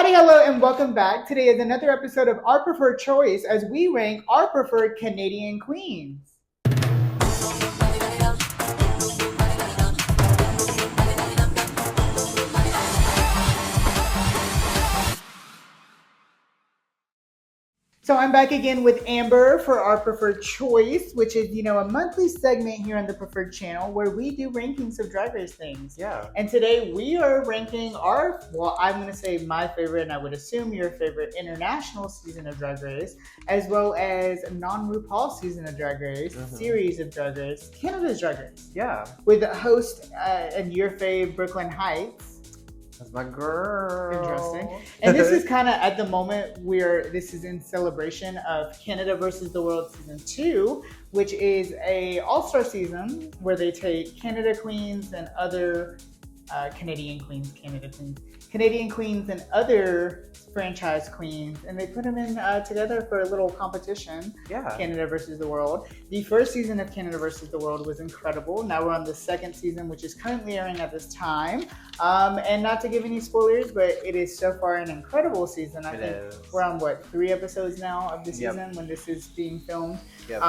Howdy, hello, and welcome back. Today is another episode of Our Preferred Choice as we rank our preferred Canadian queens. So I'm back again with Amber for Our Preferred Choice, which is, a monthly segment here on the Preferred channel where we do rankings of Drag Race things. Yeah. And today we are ranking I'm going to say my favorite, and I would assume your favorite international season of Drag Race, as well as non-RuPaul season of Drag Race, series of Drag Race, Canada's Drag Race. Yeah. With host and your fave, Brooklyn Heights. That's my girl. Interesting. And this is kind of at the moment where this is in celebration of Canada versus the World Season 2, which is a all-star season where they take Canada queens and other Canadian queens and other franchise queens, and they put them in together for a little competition. Yeah. Canada versus the World. The first season of Canada versus the World was incredible. Now we're on the second season, which is currently airing at this time. And not to give any spoilers, but it is so far an incredible season. I think we're on 3 episodes now of the season when this is being filmed. Yep.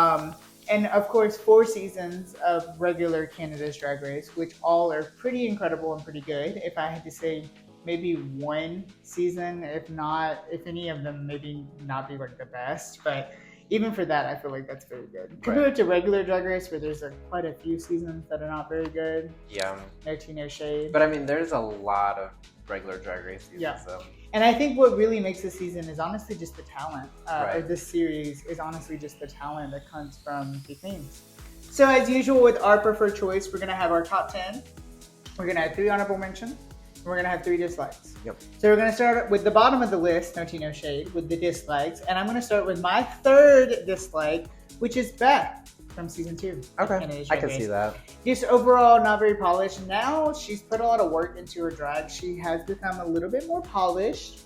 And of course, 4 seasons of regular Canada's Drag Race, which all are pretty incredible and pretty good. If I had to say maybe 1 season, if any of them maybe not be like the best, but even for that, I feel like that's very good. Compared to regular Drag Race, where there's quite a few seasons that are not very good. Yeah. No tea, no shade. But I mean, there's a lot of regular Drag Race seasons. Yeah. So. And I think what really makes this season is honestly just the talent. Right. Or this series is honestly just the talent that comes from the queens. So as usual with our preferred choice, we're going to have our top 10. We're going to have 3 honorable mentions. We're going to have 3 dislikes. Yep. So we're going to start with the bottom of the list, no tea, no shade, with the dislikes. And I'm going to start with my 3rd dislike, which is Beth from season 2. Okay, I can see that. Just overall not very polished. Now she's put a lot of work into her drag. She has become a little bit more polished.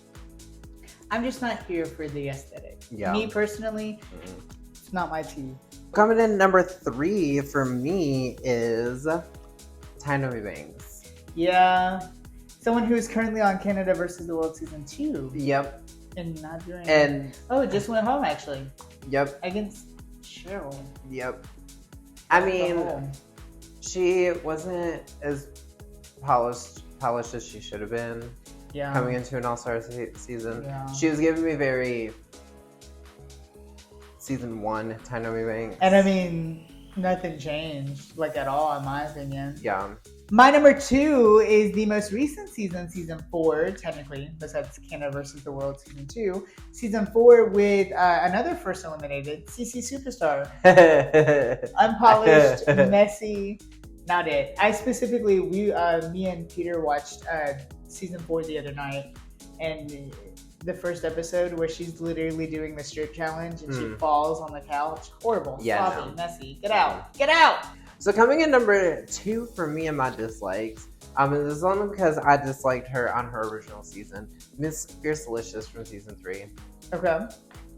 I'm just not here for the aesthetic. Yeah. Me personally, it's not my tea. Coming in number 3 for me is Tynomi Banks. Yeah. Someone who's currently on Canada versus the World Season 2. Yep. And not doing it just went home actually. Yep. Against Cheryl. Yep. I mean, she wasn't as polished as she should have been. Yeah. Coming into an all-star season. Yeah. She was giving me very season 1 Tynomi Banks. And I mean, nothing changed, at all, in my opinion. Yeah. My number 2 is the most recent season 4, technically, besides Canada versus the World Season 2. Season 4 with another first eliminated, CC Superstar. Unpolished, messy, not it. I specifically, me and Peter watched season 4 the other night, and the first episode where she's literally doing the strip challenge and she falls on the couch. Horrible, sloppy, messy. Get out. Get out! So coming in number 2 for me and my dislikes, and this is only because I disliked her on her original season, Miss Fierce Delicious from season 3. Okay.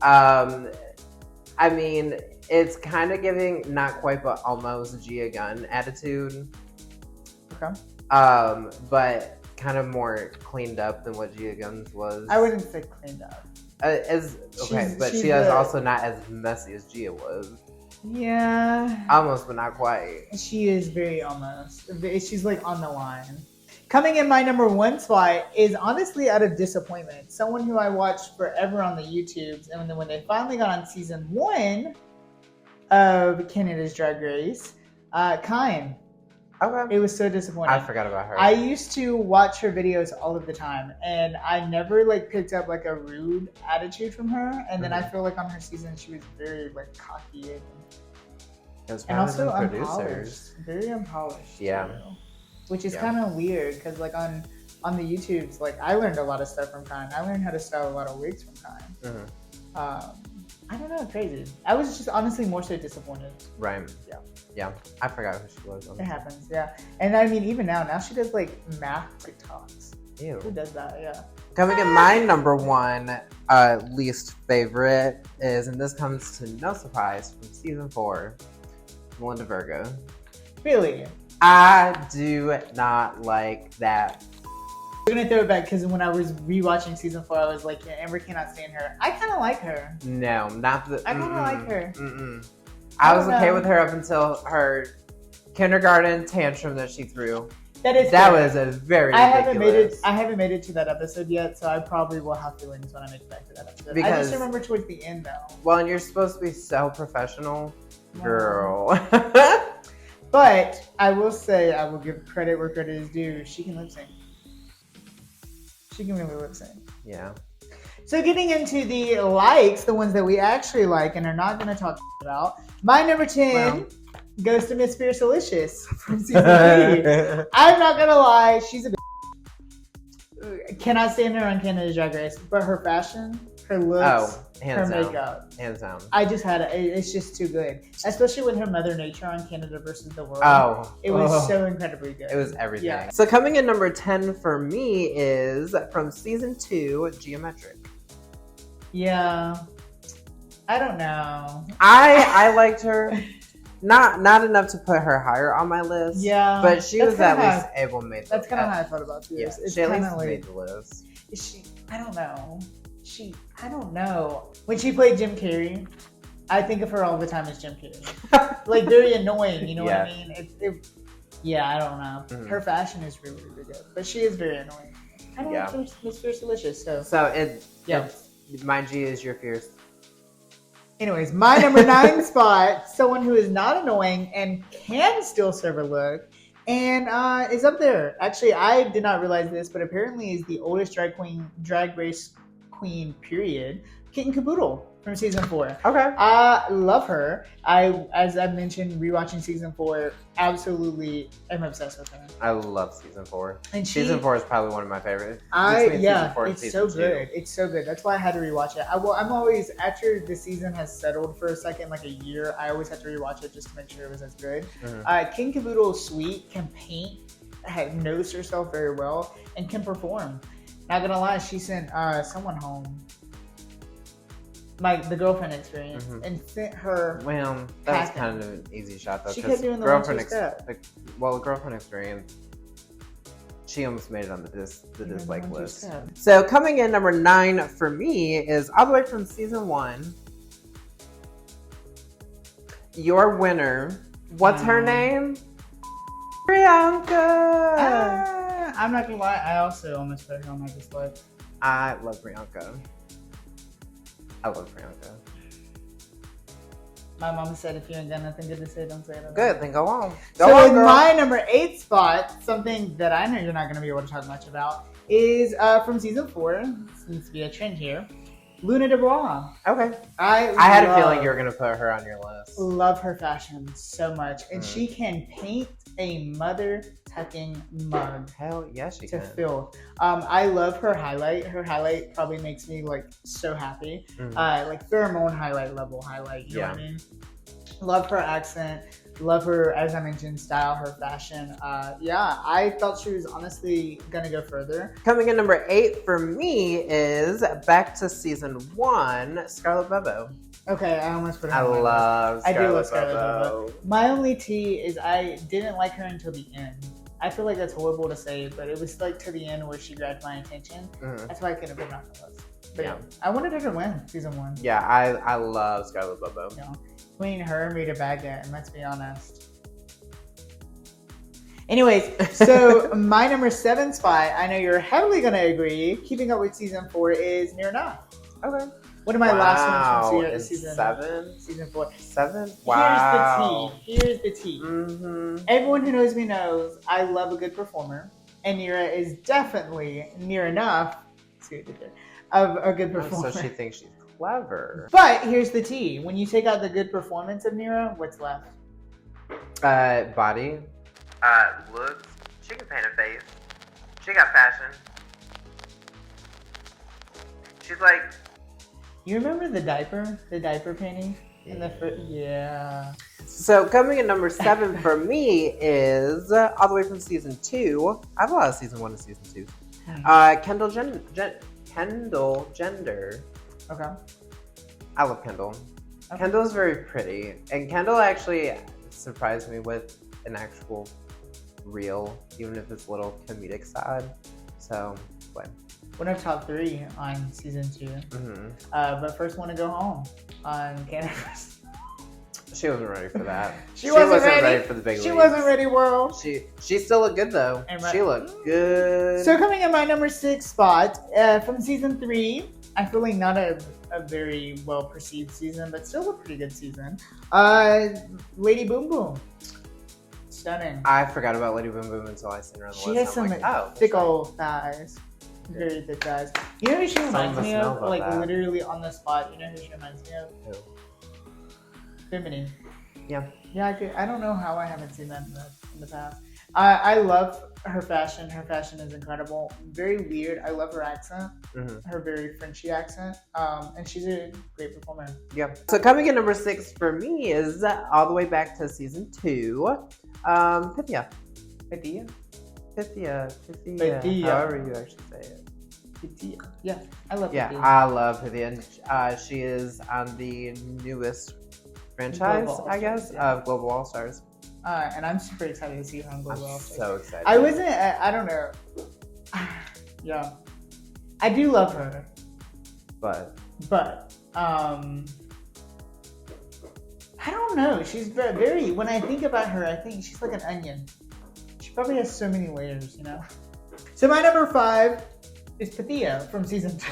I mean, it's kind of giving not quite, but almost Gia Gunn attitude. Okay. But kind of more cleaned up than what Gia Gunn's was. I wouldn't say cleaned up. But she is also not as messy as Gia was. Yeah. Almost, but not quite. She is very almost. She's on the line. Coming in my number 1 spot is honestly out of disappointment. Someone who I watched forever on the YouTubes, and then when they finally got on season 1 of Canada's Drag Race, Kine. Okay. It was so disappointing. I forgot about her. I used to watch her videos all of the time, and I never picked up a rude attitude from her. And then I feel on her season she was very cocky and also unpolished, very unpolished. Yeah. Too, which is kind of weird because on the YouTubes, I learned a lot of stuff from Kine. I learned how to style a lot of wigs from Kine. I don't know, crazy. I was just honestly more so disappointed. Right. Yeah. Yeah. I forgot who she was. It happens, yeah. And I mean, even now she does math TikToks. Ew. Who does that? Yeah. Coming in my number 1 least favorite is, and this comes to no surprise, from season 4, Melinda Virgo. Really? I do not like that We're gonna throw it back because when I was rewatching season 4, I was like, yeah, Amber cannot stand her. I kind of like her. No, not the. I kind of like her. I was okay with her up until her kindergarten tantrum that she threw. That was a very ridiculous. I haven't made it to that episode yet, so I probably will have feelings when I make it back to that episode. I just remember towards the end though. Well, and you're supposed to be so professional, girl. But I will say, I will give credit where credit is due. She can lip sync. She can really lip sync. Yeah. So getting into the likes, the ones that we actually like and are not going to talk about. My number 10 goes to Miss Fiercelicious from season 3. I'm not going to lie, she's a cannot stand her on Canada's Drag Race, but her fashion, her looks, her makeup, hands down. I just had it's just too good, especially with her Mother Nature on Canada versus the World. It was so incredibly good. It was everything. Yeah. So coming in number 10 for me is from season 2, Geometric. Yeah, I don't know. I liked her. Not enough to put her higher on my list. Yeah, but she was at least able to make. That's kind of how I thought about this. Yeah, it's she at least like, made the list. Is she? I don't know. I don't know. When she played Jim Carrey, I think of her all the time as Jim Carrey. Like very annoying. You know what I mean? Yeah, I don't know. Mm-hmm. Her fashion is really, really good, but she is very annoying. I don't like Miss Fiercelicious. My G is your fierce. Anyways, my number 9 spot, someone who is not annoying and can still serve a look, and is up there. Actually, I did not realize this, but apparently is the oldest drag race queen, period. Kitten Caboodle from season 4. Okay. I love her. As I mentioned, rewatching season 4, absolutely am obsessed with her. I love season 4. And season 4 is probably one of my favorites. It's so good. It's so good. That's why I had to rewatch it. I'm always, after the season has settled for a second, like a year, I always have to rewatch it just to make sure it was as good. Mm-hmm. Kitten Caboodle is sweet, can paint, knows herself very well, and can perform. Not gonna lie, she sent someone home. Like the girlfriend experience, and sent her. Well, that was kind of an easy shot though. She kept doing the girlfriend the girlfriend experience. She almost made it on the dislike list. So coming in number 9 for me is all the way from season 1. Your winner. What's her name? Priyanka. I'm not gonna lie. I also almost put her on my dislike. I love Priyanka. I love Priyanka. My mom said if you ain't got nothing good to say, don't say it. Good, then go on. In my number 8 spot, something that I know you're not going to be able to talk much about, is from season 4. Seems to be a trend here. Luna Dubois. Okay. I had a feeling you were going to put her on your list. Love her fashion so much. And she can paint a mother-tucking mug. Hell yes, she can. To fill. I love her highlight. Her highlight probably makes me like so happy. Like pheromone level highlight. You know what I mean? Love her accent. Love her, as I mentioned, style, her fashion. I thought she was honestly gonna go further. Coming in number 8 for me is back to season 1, Scarlett Bobo. Okay, I almost put her on my list. I do love Scarlett Bobo. My only tea is I didn't like her until the end. I feel like that's horrible to say, but it was like to the end where she grabbed my attention. That's why I couldn't put her on the list. But yeah, I wanted her to win season 1. Yeah, I love Scarlett Bobo. Yeah. Between her and Rita Baga, and let's be honest. Anyways, so my number 7 spot, I know you're heavily going to agree, keeping up with season 4, is Near Enough. Okay. One of my last ones from season 7? Season 4. 7? Wow. Here's the tea. Everyone who knows me knows I love a good performer, and Nira is definitely near enough of a good performer. So she thinks she's clever. But here's the tea. When you take out the good performance of Nira, what's left? Body. Looks. She can paint a face. She got fashion. She's like... You remember the diaper painting? Yeah. So coming in number 7 for me is all the way from season 2. I have a lot of season 1 and season 2. Kendall Gender. Okay. I love Kendall. Okay. Kendall's very pretty, and Kendall actually surprised me with an actual real, even if it's a little comedic side. So, what? Winner top 3 on season 2. Mm-hmm. But first, want to go home on Canada. She wasn't ready for that. She wasn't ready for the big leagues. She wasn't ready, world. She still looked good though. She looked good. So coming in my number 6 spot from season 3, I feel like not a very well perceived season, but still a pretty good season. Lady Boom Boom, stunning. I forgot about Lady Boom Boom until I seen her on the She list. has some like, thick old thighs. Very thick thighs. You know who she reminds me of? Like that. Literally on the spot. You know who she reminds me of? Who? Bimini. Yeah. Yeah, I don't know how I haven't seen that in the past. I love her fashion. Her fashion is incredible. Very weird. I love her accent. Mm-hmm. Her very Frenchy accent. And she's a great performer. Yeah. So coming in number 6 for me is all the way back to season 2. Pythia. Pythia? Pythia. Pythia. However you actually say it. Pythia. Yeah, I love Pythia. Yeah, I love Pythia. And she is on the newest franchise, I guess, of Global All Stars. And I'm super excited to see her on Global All Stars. So excited. I don't know. Yeah. I do love her. But I don't know. She's very, when I think about her, I think she's like an onion. She probably has so many layers, you know? So my number 5 is Pythia from season 2.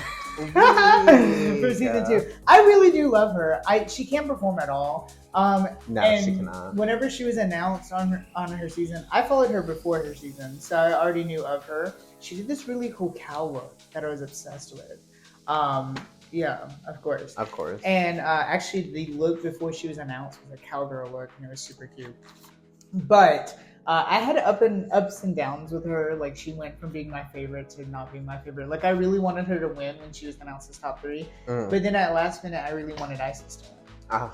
From season 2. I really do love her. She can't perform at all. No, she cannot. Whenever she was announced on her season, I followed her before her season, so I already knew of her. She did this really cool cow look that I was obsessed with. Yeah, of course. Of course. And actually, the look before she was announced was a cowgirl look, and it was super cute. But I had ups and downs with her. Like, she went from being my favorite to not being my favorite. Like, I really wanted her to win when she was announced as top 3. But then at last minute, I really wanted Isis to win.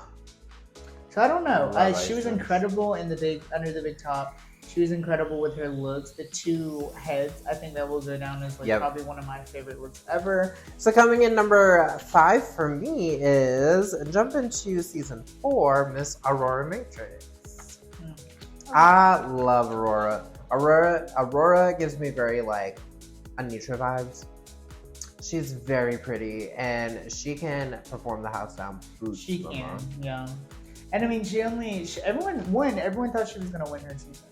So I don't know. She was incredible in under the big top. She was incredible with her looks. The 2 heads, I think that will go down as probably one of my favorite looks ever. So coming in number 5 for me is jump into season 4, Miss Aurora Matrix. I love Aurora. Aurora gives me very like Anitra vibes. She's very pretty and she can perform the house down. She can, yeah. And I mean, everyone thought she was gonna win her season.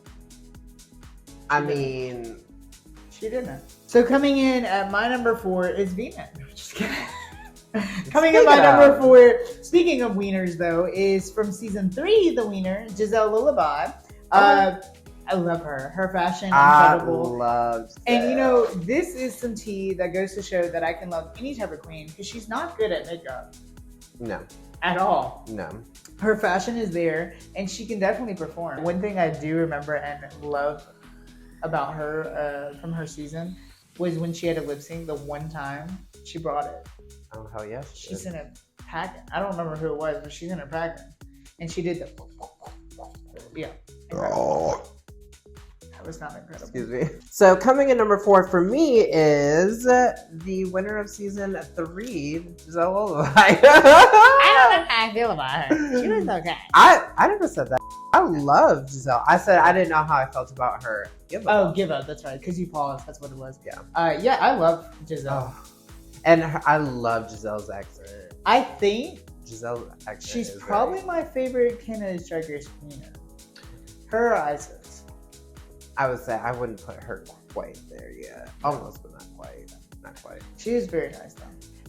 She didn't. So coming in at my number 4 is Venus. Just kidding. Coming in my number 4, speaking of wieners though, is from season 3, the wiener, Giselle Lullaby. I love her. Her fashion, incredible. I love Giselle. And you know, this is some tea that goes to show that I can love any type of queen because she's not good at makeup. No. At all. No. Her fashion is there and she can definitely perform. One thing I do remember and love about her from her season was when she had a lip sync the one time she brought it. Oh, hell yes. She's in a packet. I don't remember who it was, but she's in a packet. And she did the... Yeah. Oh. That was not incredible. Excuse me. So coming in number 4 for me is the winner of season 3, Giselle Lullaby. I don't know how I feel about her. She was okay. I never said that. I love Giselle. I said I didn't know how I felt about her. Give Up. Give Up. That's right. Because you paused. That's what it was. Yeah. Yeah, I love Giselle. Oh. And I love Giselle's accent. I think Giselle's accent. She's probably my favorite Canada's Drag Race queen. Her or Isis. I would say I wouldn't put her quite there yet. Almost, but not quite. Not quite. She is very nice though.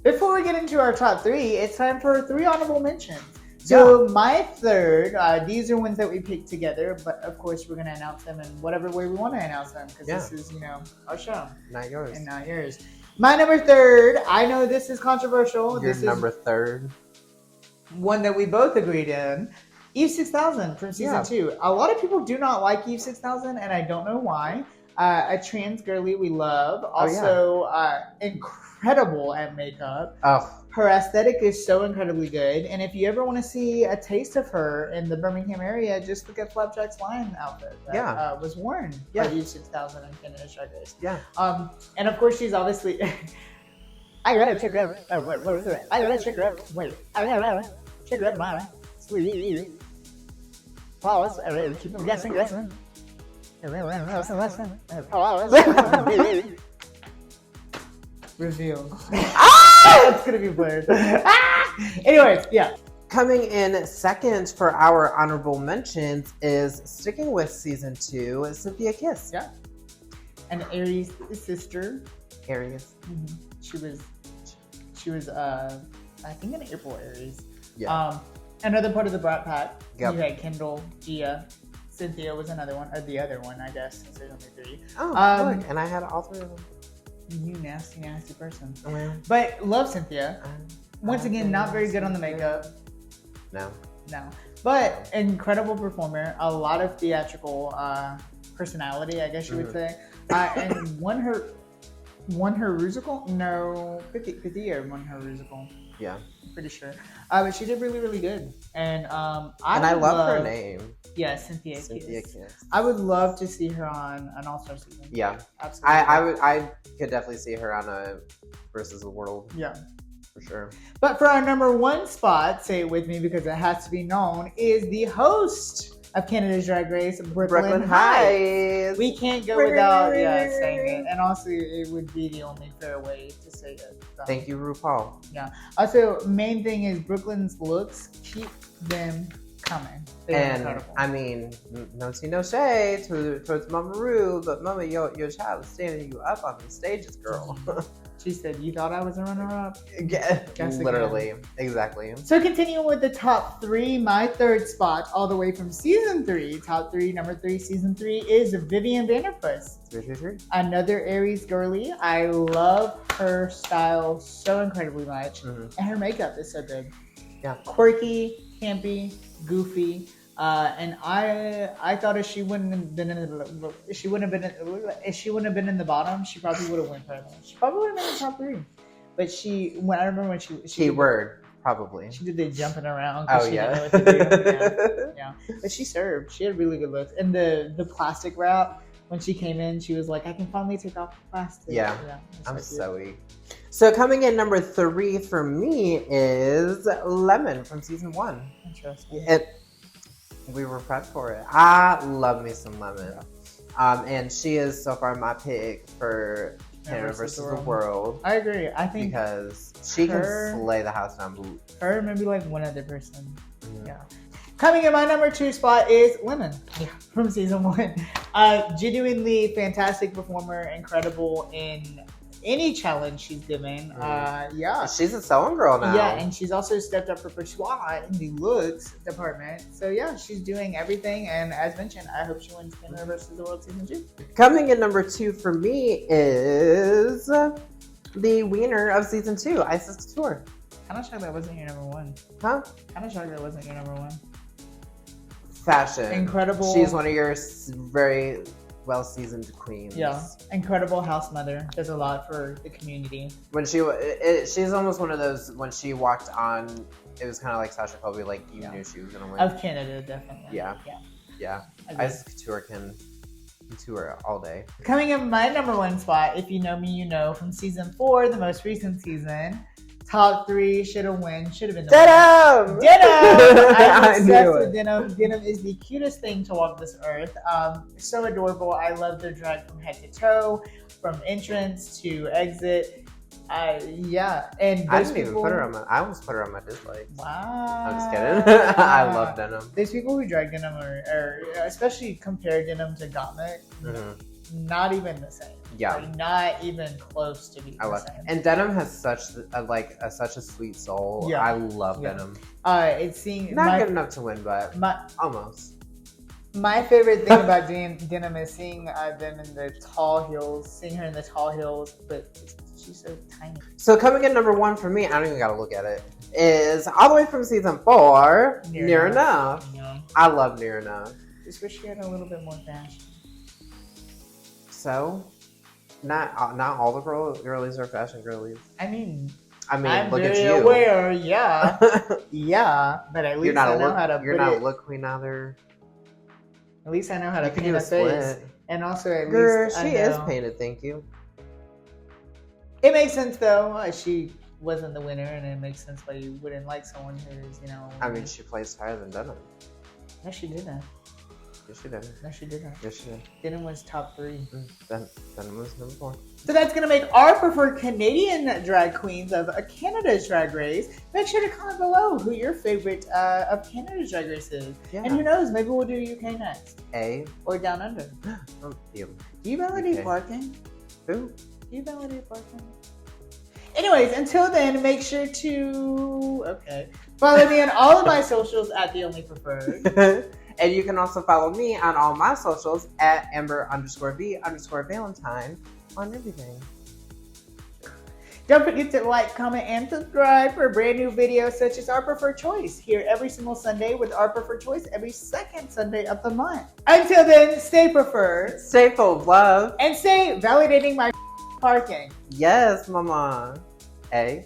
Before we get into our top 3, it's time for 3 honorable mentions. So my third, these are ones that we picked together, but of course we're going to announce them in whatever way we want to announce them because this is, you know, our show. Not yours. And not yours. My number 3, I know this is controversial. Your this number is 3rd. One that we both agreed in. Eve 6000 from season 2. A lot of people do not like Eve 6000, and I don't know why. A trans girly we love. Also, incredible at makeup. Her aesthetic is so incredibly good. And if you ever want to see a taste of her in the Birmingham area, just look at Flapjack's Lion outfit that was worn by Eve 6000 and Canada's Drag Race. And of course, she's obviously... I gotta check her out. I gotta check her out. Wait. I gotta check her out. Sweet. Pause. Keep them guessing. reveal. Ah! It's gonna be blurred. Anyways, yeah. Coming in second for our honorable mentions is sticking with season 2, Cynthia Kiss. Yeah. And Aries' sister. Aries. Mm-hmm. She was I think an April Aries. Yeah. Another part of the Brat Pack. Yep. You had Kendall, Gia, Cynthia was another one, or the other one, I guess, since there's only 3. Oh, look, and I had all 3 of them. You nasty, nasty person. Well, But love Cynthia. Once again, not very good on the makeup. No. But incredible performer. A lot of theatrical personality, I guess you would say. And won her musical? No, Pythia won her musical. Yeah. I'm pretty sure. But she did really, really good. And I love her name. Yeah, Cynthia Kiss. I would love to see her on an All-Star season. Yeah. Absolutely. I could definitely see her on a Versus the World. Yeah. For sure. But for our number 1 spot, say it with me because it has to be known, is the host of Canada's Drag Race, Brooklyn Heights. We can't go without saying it. And also, it would be the only fair way to say it. So. Thank you, RuPaul. Yeah. Also, main thing is Brooklyn's looks keep them coming. They're incredible. I mean, no tea, no shade towards Mama Ru, but Mama, your child is standing you up on these stages, girl. She said, "You thought I was a runner-up?" Literally, again. exactly. So continuing with the top 3, my 3rd spot, all the way from season 3, top 3, number 3, season 3 is Vivian Vanderpuss. 3. Another Aries girly. I love her style so incredibly much, and her makeup is so good. Yeah, quirky, campy, goofy. And I thought if she wouldn't have been in the bottom, she probably would have went further. She probably would have been in the top 3. But I remember when she keyword probably. She did the jumping around. Oh she yeah. Didn't know what to do. Yeah. But she served. She had really good looks. And the plastic wrap, when she came in, she was like, "I can finally take off the plastic." Yeah. I'm so weak. So coming in number 3 for me is Lemon from season 1. Interesting. We were prepped for it. I love me some Lemon. And she is so far my pick for Canada versus the World. I agree. I think because she can slay the house down boot. Her and maybe like one other person. Mm-hmm. Yeah. Coming in my number 2 spot is Lemon from season 1. Genuinely fantastic performer, incredible in any challenge she's given. Yeah. She's a sewing girl now. Yeah, and she's also stepped up her pursuit in the looks department. So yeah, she's doing everything. And as mentioned, I hope she wins Canada versus the World season 2. Coming in number 2 for me is the winner of season 2, Isis Couture. Kind of shocked that wasn't your number 1. Huh? Kind of shocked that wasn't your number 1. Fashion. Incredible. She's one of your very well-seasoned queens. Yeah, incredible house mother. Does a lot for the community. When she's almost one of those, when she walked on, it was kind of like Sasha Colby, like you knew she was going to win. Of Canada, definitely. Yeah. Isis Couture can tour all day. Coming in my number 1 spot, if you know me, you know, from season 4, the most recent season. Top 3 should have been the Denim! Denim! I'm I obsessed knew with it. Denim. Denim is the cutest thing to walk this earth. So adorable. I love their drag from head to toe, from entrance to exit. Yeah, and I didn't even put her on my. I almost put her on my dislike. Wow. I'm just kidding. I love Denim. There's people who drag Denim are especially compare Denim to Gottmik. Not even the same. Yeah. Like, not even close to being the same. And Denim has such a sweet soul. Yeah. I love Denim. It's seeing not good enough to win, but almost. My favorite thing about Denim is seeing them in the tall heels, seeing her in the tall heels, but she's so tiny. So coming in number 1 for me, I don't even gotta look at it, is all the way from season 4, Near Enough. Yeah. I love Near Enough. Just wish she had a little bit more fashion. So, not all the girlies are fashion girlies. I mean, I'm look at very you. aware, yeah. Yeah, but at least I know how to You're not a look queen either. At least I know how to You can paint do a a face. split. And also at Girl, least she I know. is painted, thank you. It makes sense though. She wasn't the winner, and it makes sense why you wouldn't like someone who's, I mean, she plays higher than Denim. No, she didn't. Yes, she did. No, she didn't. Yes, she did. Denim was top 3. Denim was number 4. So that's going to make our preferred Canadian drag queens of Canada's Drag Race. Make sure to comment below who your favorite of Canada's Drag Race is. Yeah. And who knows, maybe we'll do UK next. A. Or Down Under. Oh, Do you validate UK. parking? Who? Do you validate parking? Anyways, until then, make sure to follow me on all of my socials at The Only Preferred. And you can also follow me on all my socials at Amber_V_Valentine on everything. Don't forget to like, comment, and subscribe for brand new videos such as Our Preferred Choice here every single Sunday with Our Preferred Choice every second Sunday of the month. Until then, stay preferred. Stay full of love. And stay validating my parking. Yes, mama. A.